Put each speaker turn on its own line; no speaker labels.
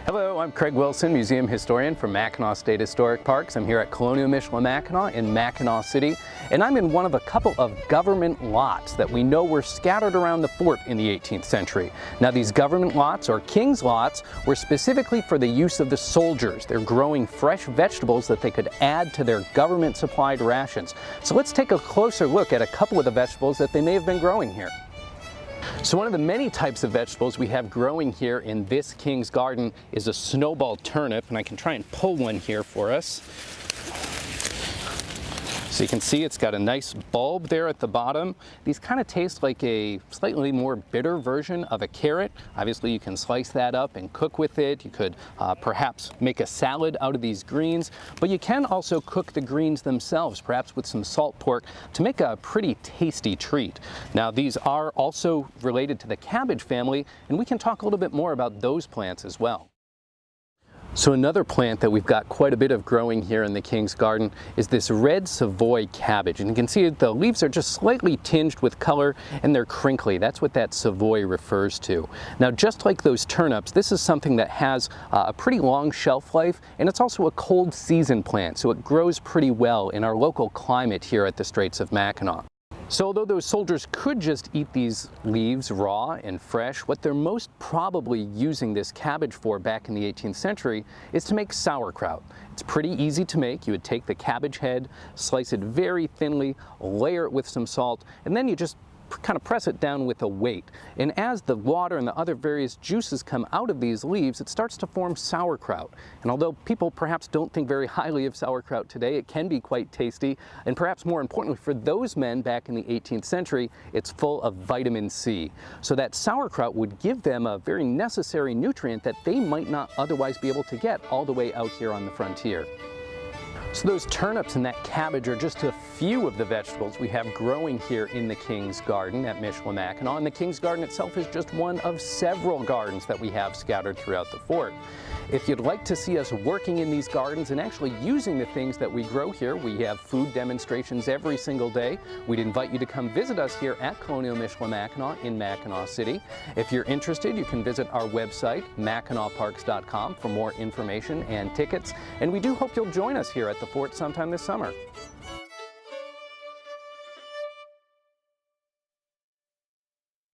Hello, I'm Craig Wilson, museum historian from Mackinac State Historic Parks. I'm here at Colonial Michilimackinac in Mackinac City, and I'm in one of a couple of government lots that we know were scattered around the fort in the 18th century. Now, these government lots, or king's lots, were specifically for the use of the soldiers. They're growing fresh vegetables that they could add to their government-supplied rations. So let's take a closer look at a couple of the vegetables that they may have been growing here. So one of the many types of vegetables we have growing here in this king's garden is a snowball turnip, and I can try and pull one here for us. So you can see it's got a nice bulb there at the bottom. These kind of taste like a slightly more bitter version of a carrot. Obviously you can slice that up and cook with it. You could perhaps make a salad out of these greens, but you can also cook the greens themselves, perhaps with some salt pork, to make a pretty tasty treat. Now, these are also related to the cabbage family, and we can talk a little bit more about those plants as well. So another plant that we've got quite a bit of growing here in the King's Garden is this red Savoy cabbage. And you can see the leaves are just slightly tinged with color and they're crinkly. That's what that Savoy refers to. Now, just like those turnips, this is something that has a pretty long shelf life, and it's also a cold season plant, so it grows pretty well in our local climate here at the Straits of Mackinac. So although those soldiers could just eat these leaves raw and fresh, what they're most probably using this cabbage for back in the 18th century is to make sauerkraut. It's pretty easy to make. You would take the cabbage head, slice it very thinly, layer it with some salt, and then you just kind of press it down with a weight. And as the water and the other various juices come out of these leaves, it starts to form sauerkraut. And although people perhaps don't think very highly of sauerkraut today, it can be quite tasty. And perhaps more importantly for those men back in the 18th century, it's full of vitamin C. So that sauerkraut would give them a very necessary nutrient that they might not otherwise be able to get all the way out here on the frontier. So those turnips and that cabbage are just a few of the vegetables we have growing here in the King's Garden at Michilimackinac, and the King's Garden itself is just one of several gardens that we have scattered throughout the fort. If you'd like to see us working in these gardens and actually using the things that we grow here, we have food demonstrations every single day. We'd invite you to come visit us here at Colonial Michilimackinac in Mackinac City. If you're interested, you can visit our website, MackinacParks.com, for more information and tickets. And we do hope you'll join us here at the fort sometime this summer.